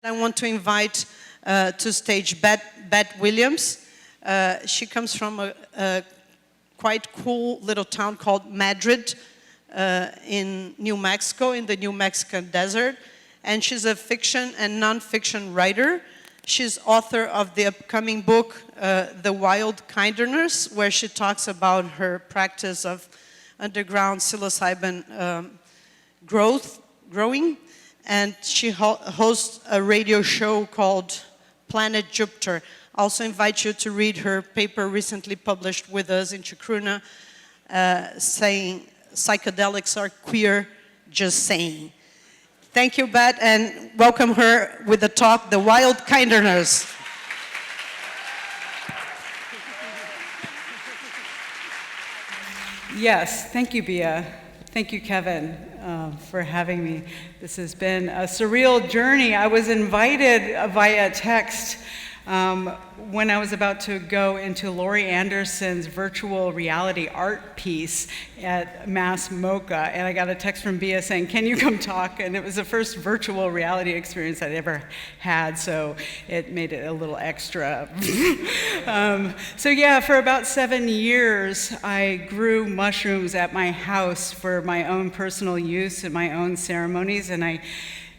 I want to invite to stage Bette Williams. She comes from a quite cool little town called Madrid in New Mexico, in the New Mexican desert. And she's a fiction and nonfiction writer. She's author of the upcoming book, The Wild Kinderness, where she talks about her practice of underground psilocybin growing. And she hosts a radio show called Planet Jupiter. I also invite you to read her paper recently published with us in Chacruna, saying psychedelics are queer, just saying. Thank you, Bette, and welcome her with the talk, The Wild Kinderness. Yes, thank you, Bia. Thank you, Kevin, for having me. This has been a surreal journey. I was invited via text when I was about to go into Laurie Anderson's virtual reality art piece at Mass MoCA, and I got a text from Bia saying, "Can you come talk?" And it was the first virtual reality experience I'd ever had, so it made it a little extra. So yeah, for about 7 years, I grew mushrooms at my house for my own personal use and my own ceremonies, and I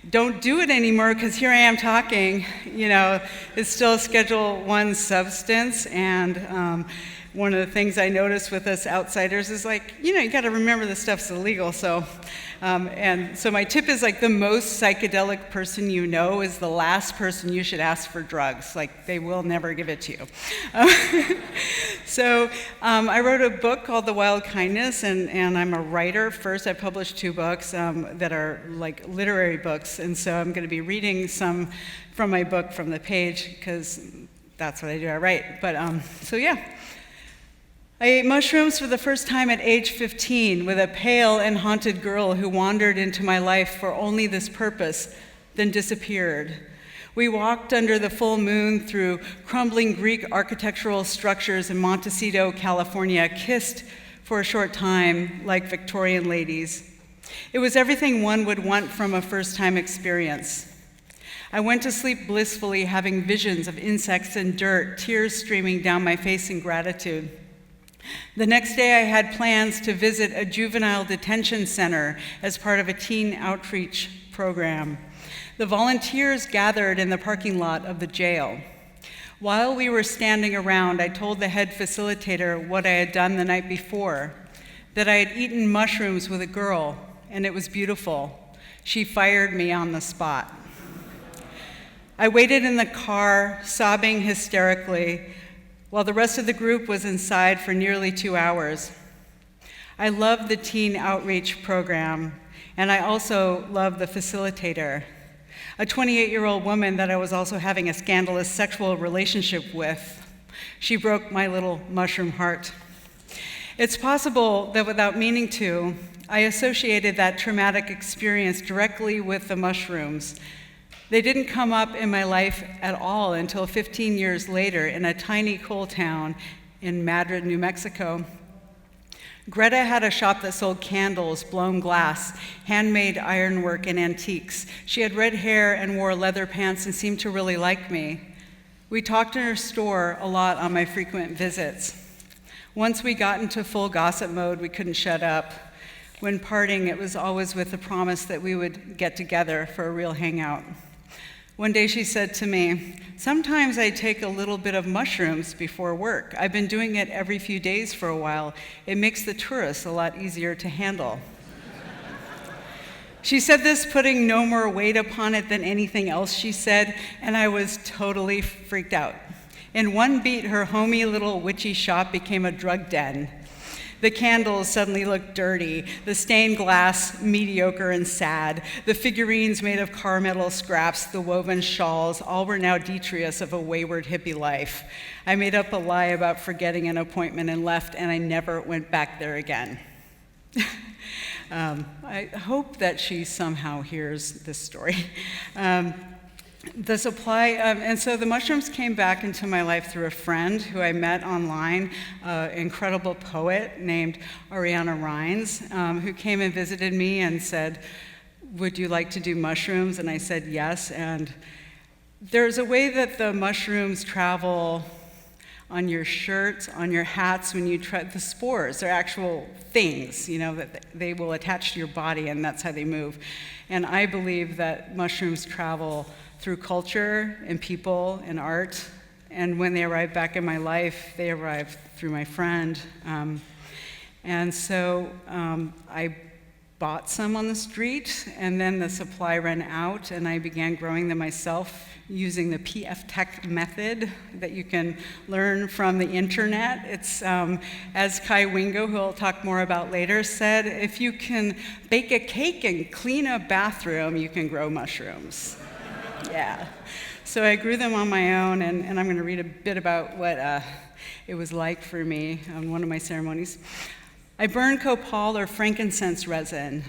don't do it anymore because here I am talking. You know, it's still a Schedule 1 substance, and one of the things I noticed with us outsiders is like, you know, you got to remember this stuff's illegal. So, and so my tip is like the most psychedelic person you know is the last person you should ask for drugs. Like they will never give it to you. So I wrote a book called The Wild Kindness, and I'm a writer. First, I published 2 books that are like literary books, and so I'm going to be reading some from my book from the page because that's what I do. I write. But so yeah. I ate mushrooms for the first time at age 15 with a pale and haunted girl who wandered into my life for only this purpose, then disappeared. We walked under the full moon through crumbling Greek architectural structures in Montecito, California, kissed for a short time like Victorian ladies. It was everything one would want from a first-time experience. I went to sleep blissfully, having visions of insects and dirt, tears streaming down my face in gratitude. The next day, I had plans to visit a juvenile detention center as part of a teen outreach program. The volunteers gathered in the parking lot of the jail. While we were standing around, I told the head facilitator what I had done the night before, that I had eaten mushrooms with a girl, and it was beautiful. She fired me on the spot. I waited in the car, sobbing hysterically, while the rest of the group was inside for nearly 2 hours. I loved the teen outreach program, and I also loved the facilitator, a 28-year-old woman that I was also having a scandalous sexual relationship with. She broke my little mushroom heart. It's possible that without meaning to, I associated that traumatic experience directly with the mushrooms. They didn't come up in my life at all until 15 years later in a tiny coal town in Madrid, New Mexico. Greta had a shop that sold candles, blown glass, handmade ironwork, and antiques. She had red hair and wore leather pants and seemed to really like me. We talked in her store a lot on my frequent visits. Once we got into full gossip mode, we couldn't shut up. When parting, it was always with the promise that we would get together for a real hangout. One day she said to me, "Sometimes I take a little bit of mushrooms before work. I've been doing it every few days for a while. It makes the tourists a lot easier to handle." She said this putting no more weight upon it than anything else she said, and I was totally freaked out. In one beat, her homey little witchy shop became a drug den. The candles suddenly looked dirty, the stained glass mediocre and sad, the figurines made of car metal scraps, the woven shawls, all were now detritus of a wayward hippie life. I made up a lie about forgetting an appointment and left, and I never went back there again. I hope that she somehow hears this story. The supply, and so the mushrooms came back into my life through a friend who I met online, an incredible poet named Ariana Rines, who came and visited me and said, "Would you like to do mushrooms?" And I said yes, and There's a way that the mushrooms travel on your shirts, on your hats, when you try the spores. They're actual things, that they will attach to your body, and that's how they move. And I believe that mushrooms travel through culture and people and art. And when they arrive back in my life, they arrive through my friend. And so I bought some on the street, and then the supply ran out, and I began growing them myself using the PF Tech method that you can learn from the internet. It's, as Chi Wingo, who I'll talk more about later, said, if you can bake a cake and clean a bathroom, you can grow mushrooms. Yeah. So I grew them on my own, and I'm going to read a bit about what it was like for me on one of my ceremonies. I burned copal or frankincense resin.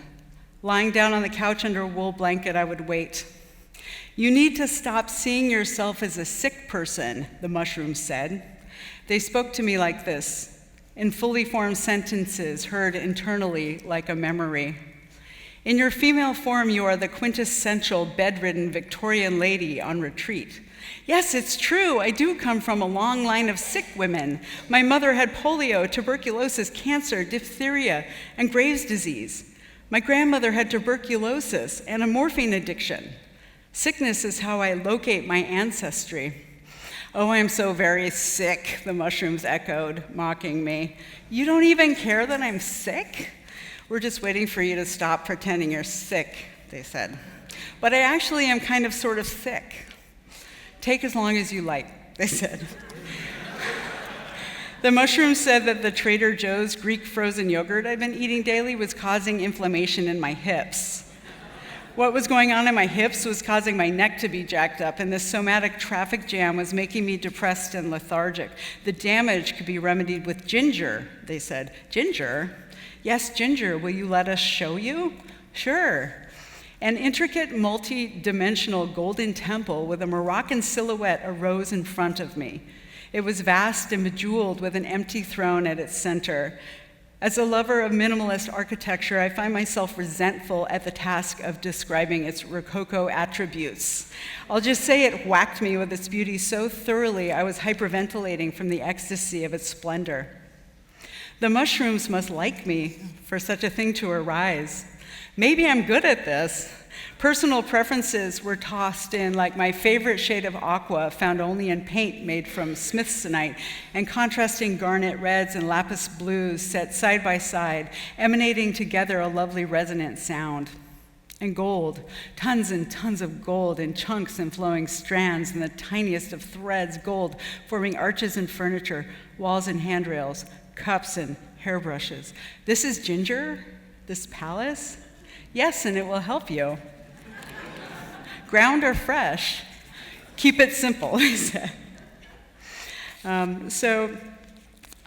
Lying down on the couch under a wool blanket, I would wait. You need to stop seeing yourself as a sick person, the mushrooms said. They spoke to me like this, in fully formed sentences heard internally like a memory. In your female form, you are the quintessential bedridden Victorian lady on retreat. Yes, it's true. I do come from a long line of sick women. My mother had polio, tuberculosis, cancer, diphtheria, and Graves' disease. My grandmother had tuberculosis and a morphine addiction. Sickness is how I locate my ancestry. Oh, I'm so very sick, the mushrooms echoed, mocking me. You don't even care that I'm sick? We're just waiting for you to stop pretending you're sick, they said. But I actually am kind of sort of sick. Take as long as you like, they said. The mushrooms said that the Trader Joe's Greek frozen yogurt I'd been eating daily was causing inflammation in my hips. What was going on in my hips was causing my neck to be jacked up, and this somatic traffic jam was making me depressed and lethargic. The damage could be remedied with ginger, they said. Ginger? Yes, ginger. Will you let us show you? Sure. An intricate, multi-dimensional golden temple with a Moroccan silhouette arose in front of me. It was vast and bejeweled with an empty throne at its center. As a lover of minimalist architecture, I find myself resentful at the task of describing its Rococo attributes. I'll just say it whacked me with its beauty so thoroughly I was hyperventilating from the ecstasy of its splendor. The mushrooms must like me for such a thing to arise. Maybe I'm good at this. Personal preferences were tossed in like my favorite shade of aqua found only in paint made from smithsonite, and contrasting garnet reds and lapis blues set side by side, emanating together a lovely resonant sound. And gold, tons and tons of gold in chunks and flowing strands, and the tiniest of threads, gold, forming arches and furniture, walls and handrails, cups and hairbrushes. This is ginger? This palace? Yes, and it will help you. Ground or fresh? Keep it simple, he said. So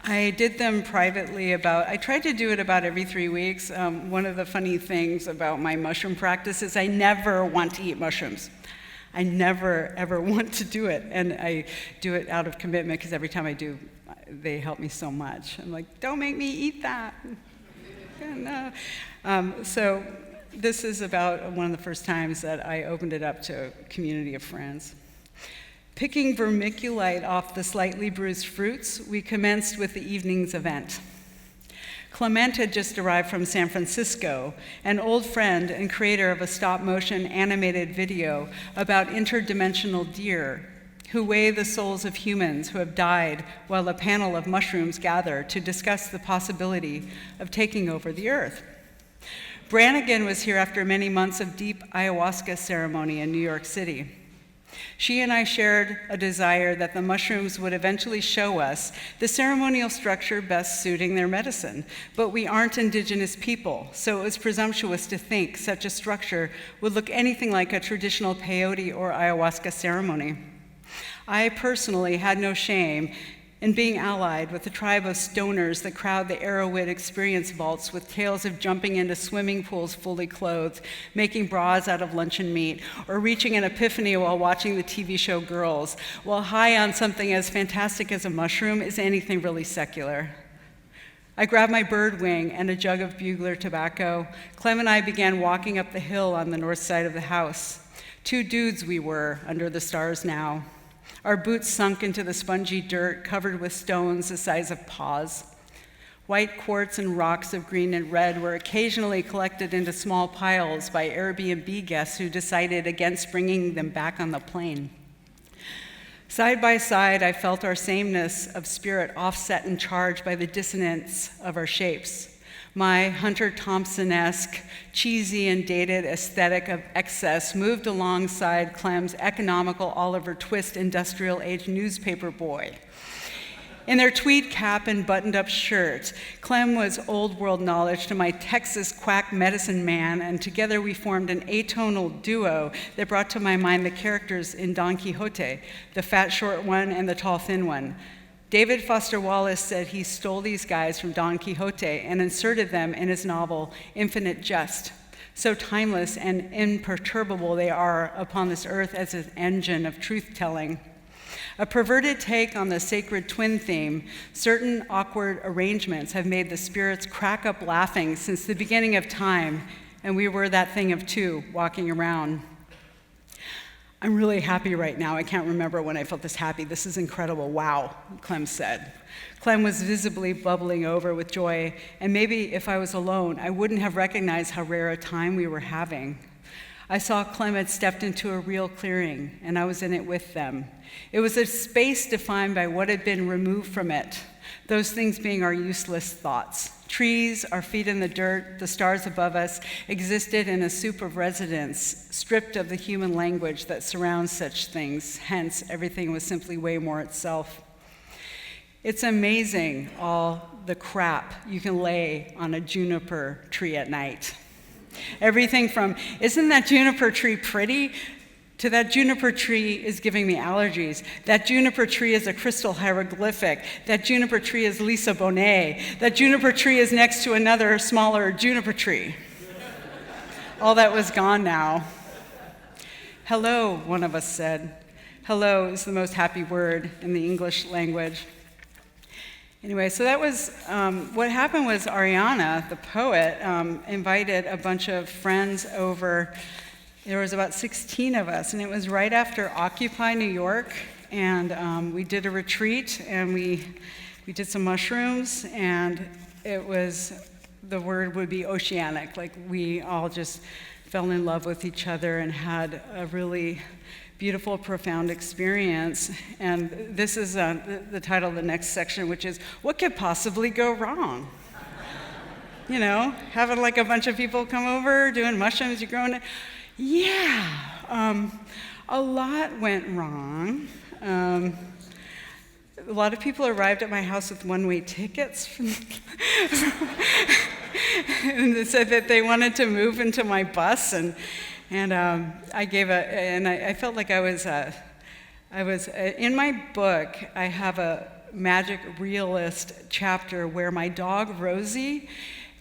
I did them privately I tried to do it about every 3 weeks. One of the funny things about my mushroom practice is I never want to eat mushrooms. I never, ever want to do it. And I do it out of commitment because every time I do, they help me so much. I'm like, don't make me eat that. No. So this is about one of the first times that I opened it up to a community of friends. Picking vermiculite off the slightly bruised fruits, we commenced with the evening's event. Clement had just arrived from San Francisco, an old friend and creator of a stop-motion animated video about interdimensional deer who weigh the souls of humans who have died while a panel of mushrooms gather to discuss the possibility of taking over the earth. Brannigan was here after many months of deep ayahuasca ceremony in New York City. She and I shared a desire that the mushrooms would eventually show us the ceremonial structure best suiting their medicine, but we aren't indigenous people, so it was presumptuous to think such a structure would look anything like a traditional peyote or ayahuasca ceremony. I personally had no shame in being allied with the tribe of stoners that crowd the Arrowwood experience vaults with tales of jumping into swimming pools fully clothed, making bras out of luncheon meat, or reaching an epiphany while watching the TV show Girls, while high on something as fantastic as a mushroom is anything really secular. I grabbed my bird wing and a jug of bugler tobacco. Clem and I began walking up the hill on the north side of the house. Two dudes we were under the stars now. Our boots sunk into the spongy dirt, covered with stones the size of paws. White quartz and rocks of green and red were occasionally collected into small piles by Airbnb guests who decided against bringing them back on the plane. Side by side, I felt our sameness of spirit offset and charged by the dissonance of our shapes. My Hunter Thompson-esque, cheesy and dated aesthetic of excess moved alongside Clem's economical Oliver Twist industrial age newspaper boy. In their tweed cap and buttoned-up shirt, Clem was old world knowledge to my Texas quack medicine man, and together we formed an atonal duo that brought to my mind the characters in Don Quixote, the fat short one and the tall thin one. David Foster Wallace said he stole these guys from Don Quixote and inserted them in his novel, Infinite Jest. So timeless and imperturbable they are upon this earth as an engine of truth-telling. A perverted take on the sacred twin theme, certain awkward arrangements have made the spirits crack up laughing since the beginning of time, and we were that thing of two walking around. I'm really happy right now. I can't remember when I felt this happy. This is incredible. Wow, Clem said. Clem was visibly bubbling over with joy, and maybe if I was alone, I wouldn't have recognized how rare a time we were having. I saw Clem had stepped into a real clearing, and I was in it with them. It was a space defined by what had been removed from it, those things being our useless thoughts. Trees, our feet in the dirt, the stars above us, existed in a soup of residence, stripped of the human language that surrounds such things. Hence, everything was simply way more itself. It's amazing all the crap you can lay on a juniper tree at night. Everything from, isn't that juniper tree pretty? To that juniper tree is giving me allergies. That juniper tree is a crystal hieroglyphic. That juniper tree is Lisa Bonet. That juniper tree is next to another smaller juniper tree. All that was gone now. Hello, one of us said. Hello is the most happy word in the English language. Anyway, so that was, what happened was Ariana, the poet, invited a bunch of friends over. There was about 16 of us, and it was right after Occupy New York, and we did a retreat, and we did some mushrooms, and it was, the word would be oceanic, like we all just fell in love with each other and had a really beautiful, profound experience. And this is the title of the next section, which is, what could possibly go wrong? You know, having like a bunch of people come over, doing mushrooms, you're growing it. Yeah, a lot went wrong. A lot of people arrived at my house with one-way tickets. And they said that they wanted to move into my bus, and I gave I felt like I was in my book. I have a magic realist chapter where my dog Rosie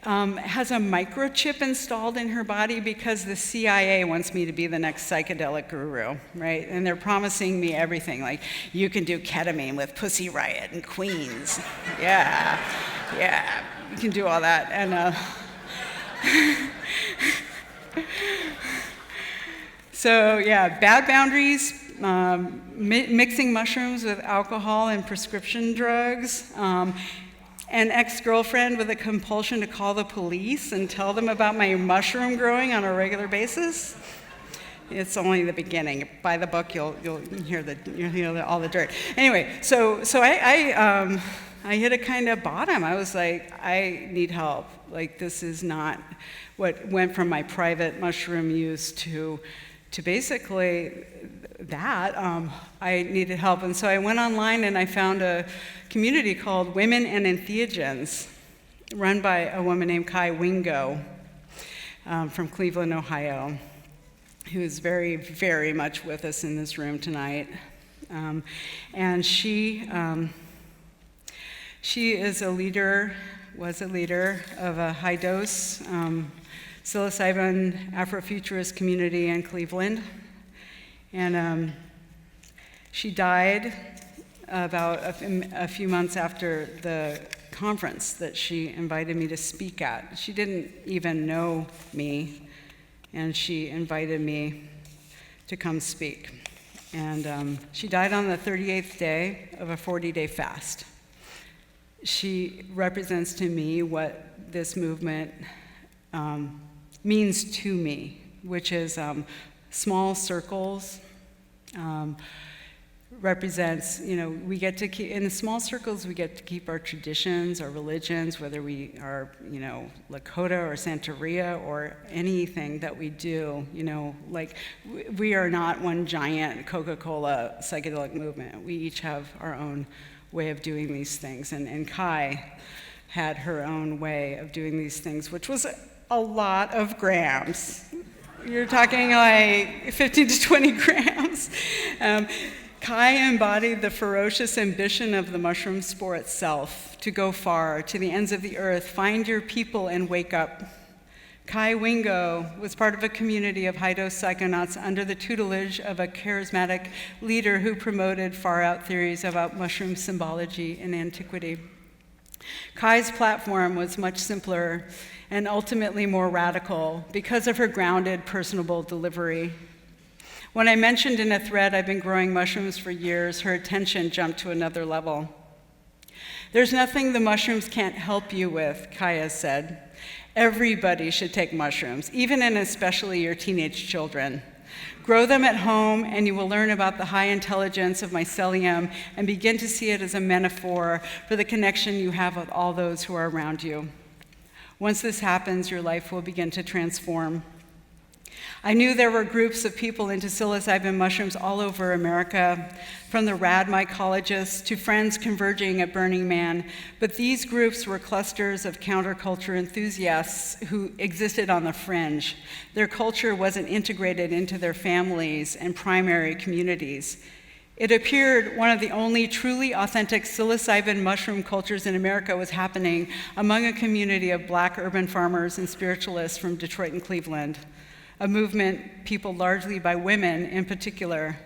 has a microchip installed in her body because the CIA wants me to be the next psychedelic guru, right? And they're promising me everything, like you can do ketamine with Pussy Riot and Queens. Yeah, you can do all that. And so yeah, bad boundaries, mixing mushrooms with alcohol and prescription drugs, an ex-girlfriend with a compulsion to call the police and tell them about my mushroom growing on a regular basis. It's only the beginning. Buy the book, you'll hear all the dirt. Anyway, so I hit a kind of bottom. I was like, I need help. Like, this is not what went from my private mushroom use to basically that. I needed help, and so I went online and I found a community called Women and Entheogens, run by a woman named Chi Wingo from Cleveland, Ohio, who is very, very much with us in this room tonight. And she is a leader, was a leader of a high-dose psilocybin Afrofuturist community in Cleveland. And she died about a few months after the conference that she invited me to speak at. She didn't even know me, and she invited me to come speak. And she died on the 38th day of a 40-day fast. She represents to me what this movement means to me, which is small circles, represents, we get to keep, in the small circles, we get to keep our traditions, our religions, whether we are, Lakota or Santeria or anything that we do, like we are not one giant Coca-Cola psychedelic movement. We each have our own way of doing these things. And Chi had her own way of doing these things, which was a lot of grams. You're talking like 15 to 20 grams. Chi embodied the ferocious ambition of the mushroom spore itself to go far, to the ends of the earth, find your people and wake up. Chi Wingo was part of a community of high-dose psychonauts under the tutelage of a charismatic leader who promoted far-out theories about mushroom symbology in antiquity. Chi's platform was much simpler and ultimately more radical because of her grounded, personable delivery. When I mentioned in a thread I've been growing mushrooms for years, her attention jumped to another level. There's nothing the mushrooms can't help you with, Kaya said. Everybody should take mushrooms, even and especially your teenage children. Grow them at home, and you will learn about the high intelligence of mycelium and begin to see it as a metaphor for the connection you have with all those who are around you. Once this happens, your life will begin to transform. I knew there were groups of people into psilocybin mushrooms all over America, from the rad mycologists to friends converging at Burning Man, but these groups were clusters of counterculture enthusiasts who existed on the fringe. Their culture wasn't integrated into their families and primary communities. It appeared one of the only truly authentic psilocybin mushroom cultures in America was happening among a community of Black urban farmers and spiritualists from Detroit and Cleveland, a movement peopled largely by women in particular.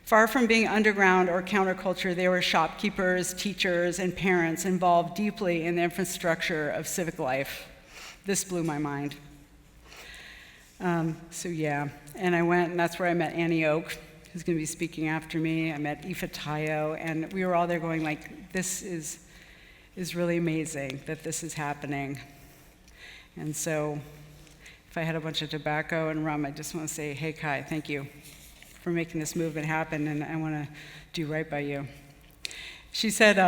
Far from being underground or counterculture, they were shopkeepers, teachers, and parents involved deeply in the infrastructure of civic life. This blew my mind. And I went, and that's where I met Annie Oak, who's going to be speaking after me. I met Aoife Tayo, and we were all there going like, this is really amazing that this is happening. And so if I had a bunch of tobacco and rum, I just want to say, hey, Chi, thank you for making this movement happen, and I want to do right by you. She said,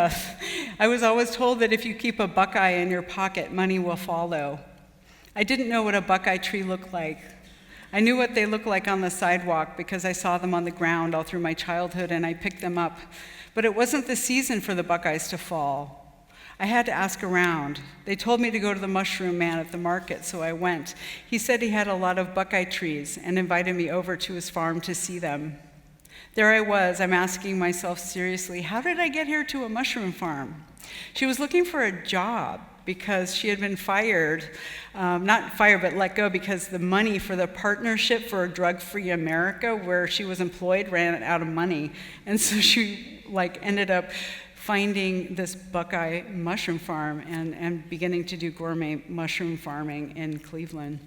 I was always told that if you keep a buckeye in your pocket, money will follow. I didn't know what a buckeye tree looked like. I knew what they looked like on the sidewalk because I saw them on the ground all through my childhood, and I picked them up. But it wasn't the season for the buckeyes to fall. I had to ask around. They told me to go to the mushroom man at the market, so I went. He said he had a lot of buckeye trees and invited me over to his farm to see them. There I was, I'm asking myself seriously, how did I get here to a mushroom farm? She was looking for a job because she had been fired, not fired, but let go because the money for the Partnership for a Drug-Free America, where she was employed, ran out of money. And so she ended up finding this buckeye mushroom farm and beginning to do gourmet mushroom farming in Cleveland.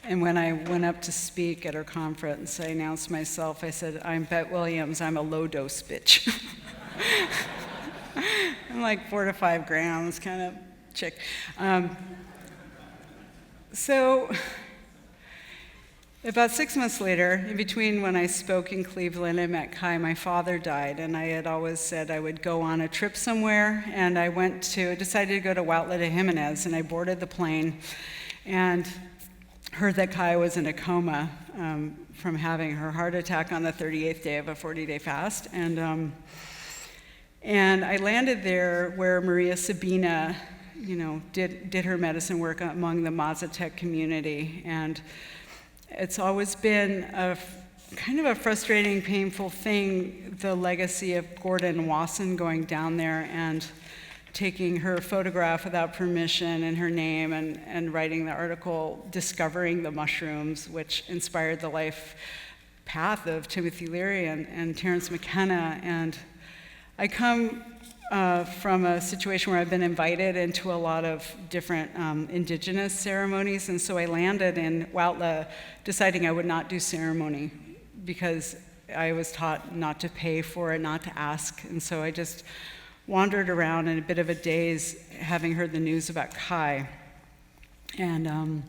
And when I went up to speak at her conference, I announced myself. I said, I'm Bette Williams, I'm a low-dose bitch. I'm like 4 to 5 grams kind of chick. So about 6 months later, in between when I spoke in Cleveland and met Chi, my father died, and I had always said I would go on a trip somewhere, and I decided to go to Huautla de Jimenez, and I boarded the plane and heard that Chi was in a coma from having her heart attack on the 38th day of a 40-day fast, and I landed there where Maria Sabina, did her medicine work among the Mazatec community, and it's always been a kind of a frustrating, painful thing, the legacy of Gordon Wasson going down there and taking her photograph without permission and her name and writing the article Discovering the Mushrooms, which inspired the life path of Timothy Leary and Terence McKenna. And I come from a situation where I've been invited into a lot of different indigenous ceremonies, and so I landed in Huautla deciding I would not do ceremony because I was taught not to pay for it, not to ask, and so I just wandered around in a bit of a daze, having heard the news about Chi. And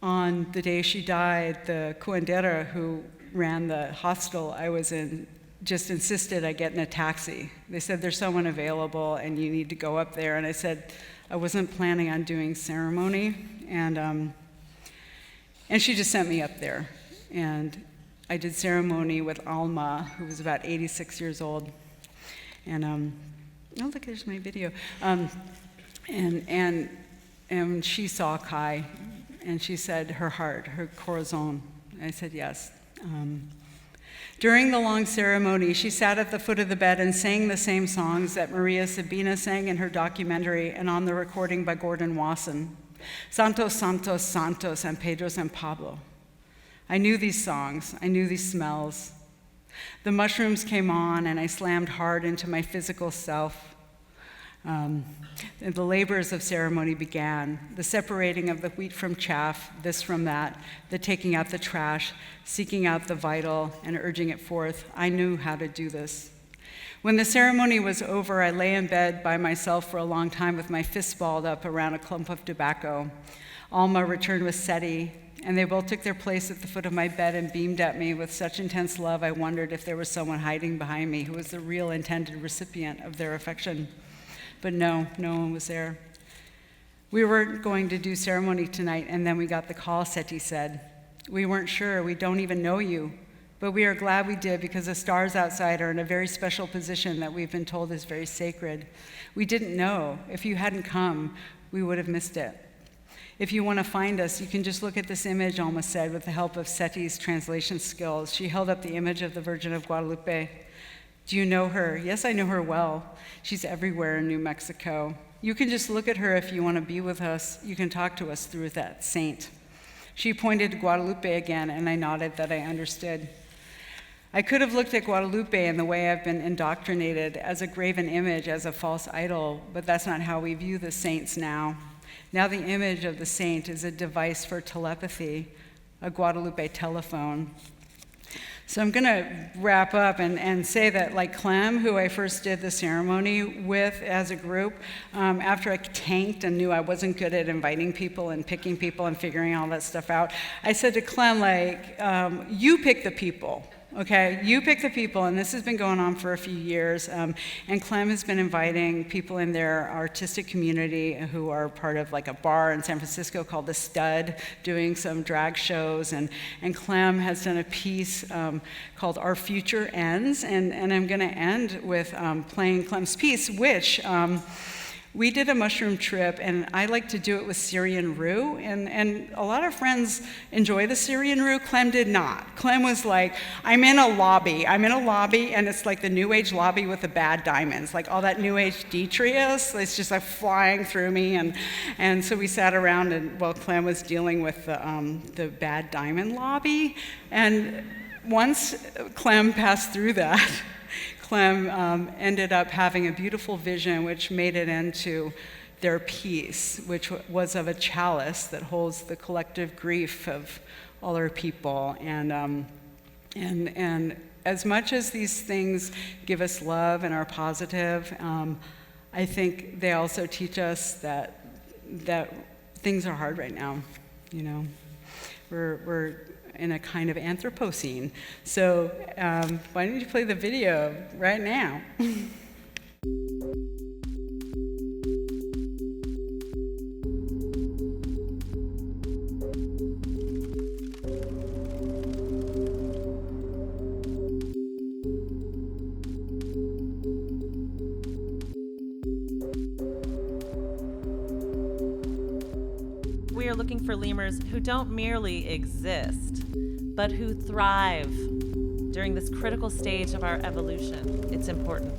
on the day she died, the curandera who ran the hostel I was in just insisted I get in a taxi. They said, there's someone available and you need to go up there. And I said, I wasn't planning on doing ceremony. And she just sent me up there. And I did ceremony with Alma, who was about 86 years old. And, oh, look, there's my video. And she saw Chi, and she said her heart, her corazon. I said, yes. During the long ceremony, she sat at the foot of the bed and sang the same songs that Maria Sabina sang in her documentary and on the recording by Gordon Wasson. Santos, Santos, Santos, San Pedro, San Pablo. I knew these songs. I knew these smells. The mushrooms came on, and I slammed hard into my physical self. And the labors of ceremony began, the separating of the wheat from chaff, this from that, the taking out the trash, seeking out the vital, and urging it forth. I knew how to do this. When the ceremony was over, I lay in bed by myself for a long time with my fists balled up around a clump of tobacco. Alma returned with Seti, and they both took their place at the foot of my bed and beamed at me with such intense love I wondered if there was someone hiding behind me who was the real intended recipient of their affection. But no one was there. We weren't going to do ceremony tonight, and then we got the call, Seti said. We weren't sure, we don't even know you, but we are glad we did because the stars outside are in a very special position that we've been told is very sacred. We didn't know. If you hadn't come, we would have missed it. If you want to find us, you can just look at this image, Alma said, with the help of Seti's translation skills. She held up the image of the Virgin of Guadalupe. Do you know her? Yes, I know her well. She's everywhere in New Mexico. You can just look at her if you want to be with us. You can talk to us through that saint. She pointed to Guadalupe again, and I nodded that I understood. I could have looked at Guadalupe in the way I've been indoctrinated, as a graven image, as a false idol, but that's not how we view the saints now. Now the image of the saint is a device for telepathy, a Guadalupe telephone. So I'm going to wrap up and say that, like Clem, who I first did the ceremony with as a group, after I tanked and knew I wasn't good at inviting people and picking people and figuring all that stuff out, I said to Clem, you pick the people. Okay, you pick the people, and this has been going on for a few years, and Clem has been inviting people in their artistic community who are part of like a bar in San Francisco called The Stud, doing some drag shows, and Clem has done a piece called Our Future Ends, and I'm going to end with playing Clem's piece, which we did a mushroom trip, and I like to do it with Syrian rue, and a lot of friends enjoy the Syrian rue. Clem did not. Clem was like, I'm in a lobby, and it's like the New Age lobby with the bad diamonds, like all that New Age detritus, it's just like flying through me, and so we sat around, and while Clem was dealing with the bad diamond lobby, and once Clem passed through that, Clem ended up having a beautiful vision which made it into their piece, which was of a chalice that holds the collective grief of all our people. And as much as these things give us love and are positive, I think they also teach us that things are hard right now. You know, we're in a kind of Anthropocene. So why don't you play the video right now? We are looking for lemurs who don't merely exist, but who thrive during this critical stage of our evolution. It's important.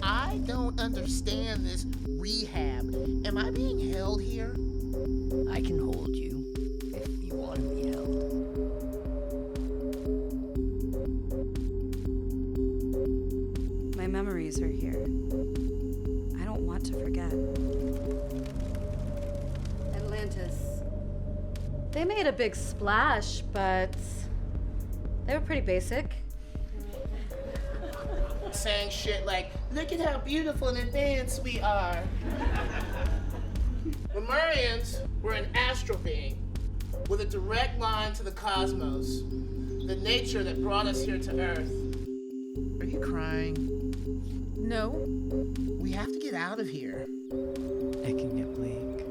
I don't understand this rehab. Am I being held here? I can hold you if you want to be held. My memories are here. They made a big splash, but they were pretty basic. Saying shit like, look at how beautiful and advanced we are. Lemurians were an astral being with a direct line to the cosmos, the nature that brought us here to Earth. Are you crying? No. We have to get out of here. It can get bleak.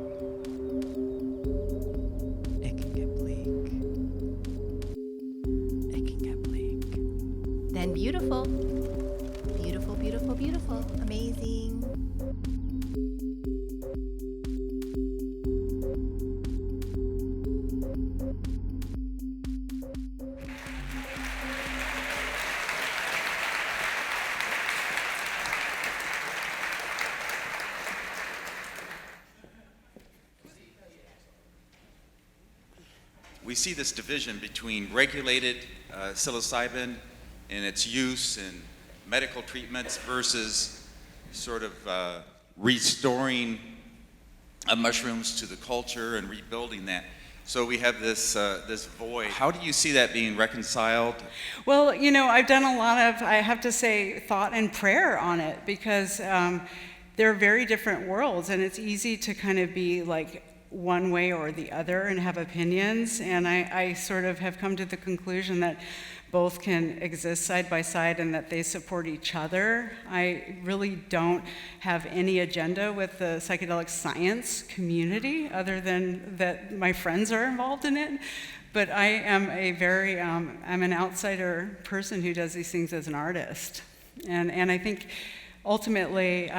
It can get bleak. It can get bleak. Then beautiful. Beautiful, beautiful, beautiful. Amazing. We see this division between regulated psilocybin and its use in medical treatments versus sort of restoring mushrooms to the culture and rebuilding that. So we have this this void. How do you see that being reconciled? Well, you know, I've done a lot of, I have to say, thought and prayer on it, because they're very different worlds, and it's easy to kind of be like one way or the other and have opinions. And I sort of have come to the conclusion that both can exist side by side and that they support each other. I really don't have any agenda with the psychedelic science community other than that my friends are involved in it. But I am a very, I'm an outsider person who does these things as an artist. And I think ultimately,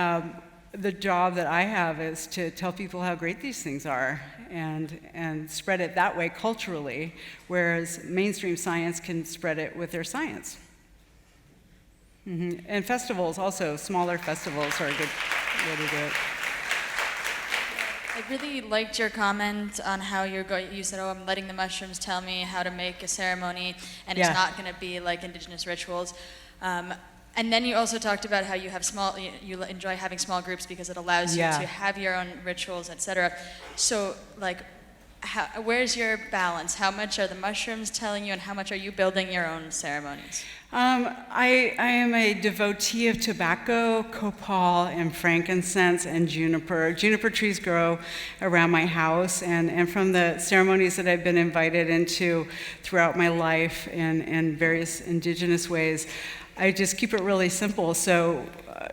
the job that I have is to tell people how great these things are and spread it that way culturally, whereas mainstream science can spread it with their science. And festivals also, smaller festivals are a good way to do it. I really liked your comment on how you said, I'm letting the mushrooms tell me how to make a ceremony, and it's not going to be like indigenous rituals. And then you also talked about how you have you enjoy having small groups because it allows you to have your own rituals, etc. So, like, where's your balance? How much are the mushrooms telling you, and how much are you building your own ceremonies? I am a devotee of tobacco, copal, and frankincense, and juniper. Juniper trees grow around my house, and from the ceremonies that I've been invited into throughout my life in various indigenous ways, I just keep it really simple. So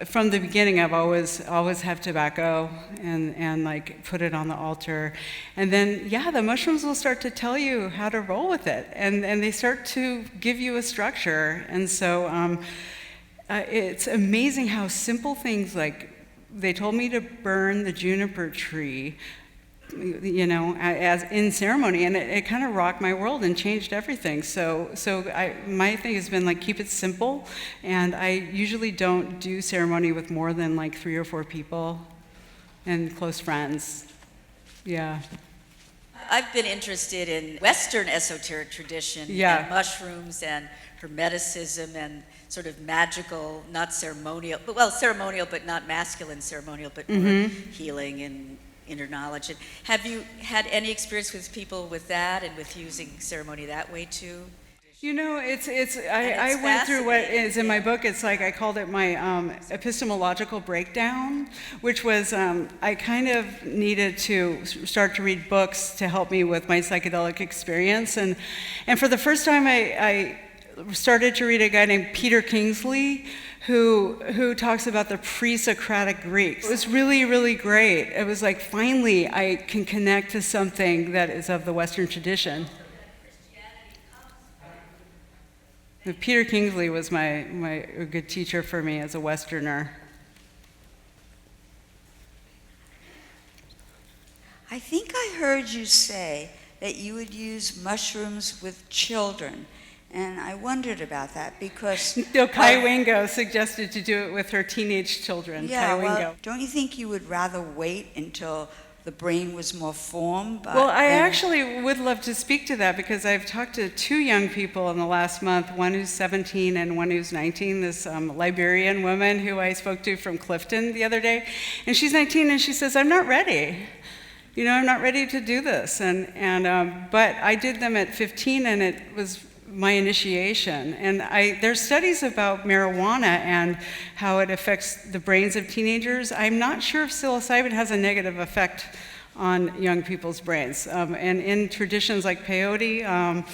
from the beginning, I've always have tobacco and like put it on the altar. And then, the mushrooms will start to tell you how to roll with it. And they start to give you a structure. And so it's amazing how simple things like, they told me to burn the juniper tree, you know, as in ceremony, and it kind of rocked my world and changed everything. So my thing has been like, keep it simple, and I usually don't do ceremony with more than like 3 or 4 people and close friends. Yeah. I've been interested in Western esoteric tradition and mushrooms and hermeticism and sort of magical, not ceremonial, ceremonial but not masculine ceremonial, but more healing and inner knowledge. And have you had any experience with people with that and with using ceremony that way too? You know, I went through what is in my book. It's like, I called it my epistemological breakdown, which was I kind of needed to start to read books to help me with my psychedelic experience. And for the first time, I started to read a guy named Peter Kingsley, who talks about the pre-Socratic Greeks. It was really, really great. It was like, finally, I can connect to something that is of the Western tradition. Peter Kingsley was a good teacher for me as a Westerner. I think I heard you say that you would use mushrooms with children. And I wondered about that because... No, Chi Wingo suggested to do it with her teenage children. Yeah, Chi Wingo. well, don't you think you would rather wait until the brain was more formed? Well, I actually would love to speak to that, because I've talked to 2 young people in the last month, one who's 17 and one who's 19, this Liberian woman who I spoke to from Clifton the other day. And she's 19 and she says, I'm not ready. you know, I'm not ready to do this. But I did them at 15, and it was my initiation. And there's studies about marijuana and how it affects the brains of teenagers. I'm not sure if psilocybin has a negative effect on young people's brains. And in traditions like peyote,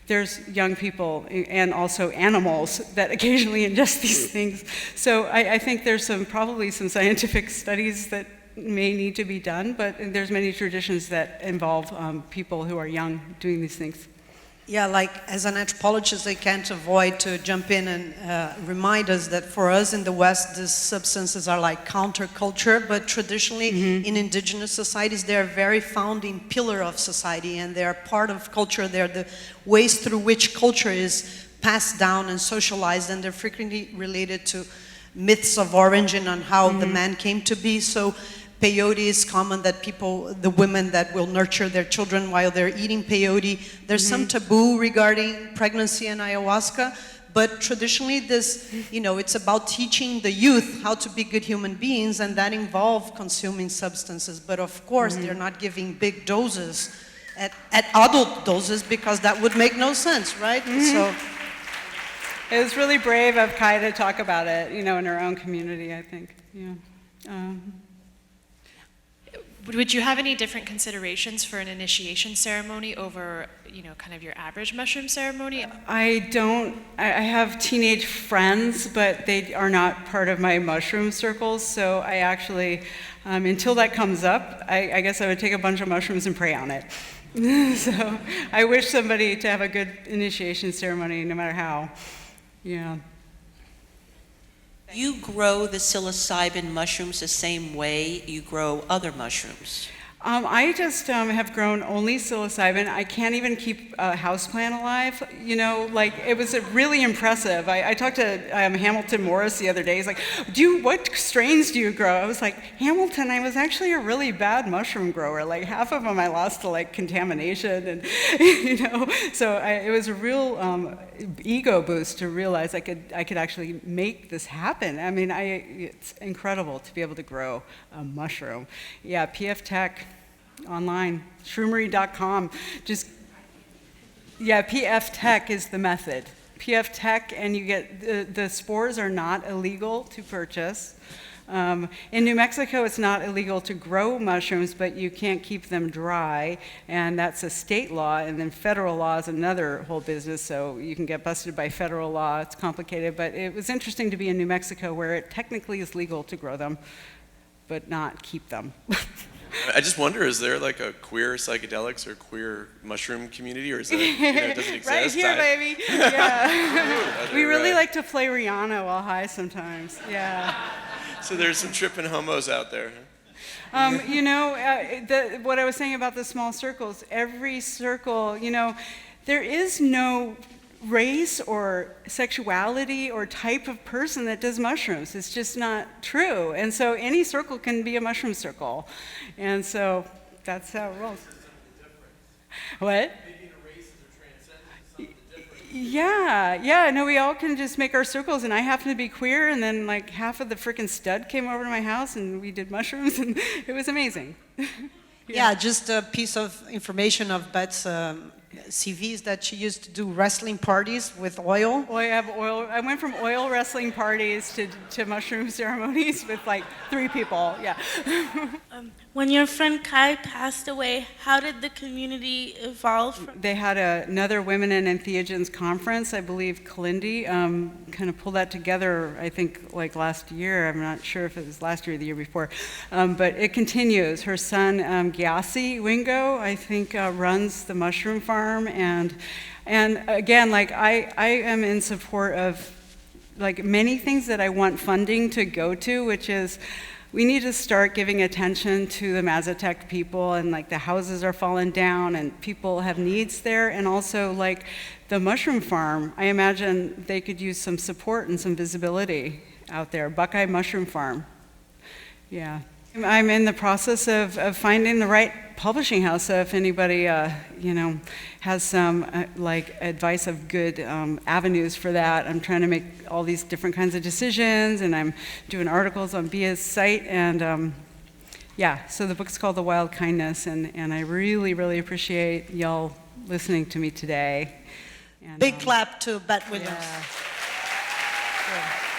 there's young people and also animals that occasionally ingest these things. So I think there's probably some scientific studies that may need to be done, but there's many traditions that involve people who are young doing these things. Yeah, like as an anthropologist, I can't avoid to jump in and remind us that for us in the West, these substances are like counterculture, but traditionally in indigenous societies, they're a very founding pillar of society, and they're part of culture. They're the ways through which culture is passed down and socialized, and they're frequently related to myths of origin on how the man came to be. So peyote is common, that the women that will nurture their children while they're eating peyote. There's some taboo regarding pregnancy and ayahuasca, but traditionally this, it's about teaching the youth how to be good human beings, and that involves consuming substances. But of course, they're not giving big doses at adult doses, because that would make no sense, right? So it was really brave of Chi to talk about it, in her own community, I think. Yeah. Would you have any different considerations for an initiation ceremony over, kind of your average mushroom ceremony? I don't. I have teenage friends, but they are not part of my mushroom circles. So I actually, until that comes up, I guess I would take a bunch of mushrooms and pray on it. So I wish somebody to have a good initiation ceremony, no matter how. Yeah. You grow the psilocybin mushrooms the same way you grow other mushrooms? I just have grown only psilocybin. I can't even keep a houseplant alive. It was really impressive. I talked to Hamilton Morris the other day. He's like, what strains do you grow? I was like, Hamilton, I was actually a really bad mushroom grower. Like half of them I lost to contamination, and So it was a real ego boost to realize I could actually make this happen. I mean, it's incredible to be able to grow a mushroom. Yeah, PF Tech. Online, shroomery.com. PF Tech is the method. PF Tech, and you get the spores are not illegal to purchase. In New Mexico, it's not illegal to grow mushrooms, but you can't keep them dry, and that's a state law, and then federal law is another whole business, so you can get busted by federal law. It's complicated, but it was interesting to be in New Mexico, where it technically is legal to grow them, but not keep them. I just wonder, is there like a queer psychedelics or queer mushroom community, or is it, does it exist? Right here, baby. Yeah. We really like to play Rihanna while high sometimes. Yeah. So there's some tripping homos out there. What I was saying about the small circles, every circle, there is no race or sexuality or type of person that does mushrooms. It's just not true. And so any circle can be a mushroom circle. And so that's how it rolls. What? Yeah, no, we all can just make our circles, and I happen to be queer, and then half of the frickin' stud came over to my house, and we did mushrooms, and it was amazing. Yeah, just a piece of information of Bette's CVs that she used to do wrestling parties with oil. Well, I have oil. I went from oil wrestling parties to mushroom ceremonies with 3 people. Yeah. When your friend Chi passed away, how did the community evolve? They had another Women in Entheogens conference. I believe Kalindi kind of pulled that together, I think, last year. I'm not sure if it was last year or the year before. But it continues. Her son, Chi Wingo, I think, runs the mushroom farm. And again, I am in support of many things that I want funding to go to, which is we need to start giving attention to the Mazatec people, and the houses are falling down and people have needs there, and also the mushroom farm. I imagine they could use some support and some visibility out there. Buckeye Mushroom Farm. Yeah. I'm in the process of finding the right publishing house, so if anybody, has some advice of good avenues for that. I'm trying to make all these different kinds of decisions, and I'm doing articles on Bia's site, and yeah, so the book's called The Wild Kindness, and I really, really appreciate y'all listening to me today. And, Big clap to Bette Williams. Yeah. Good.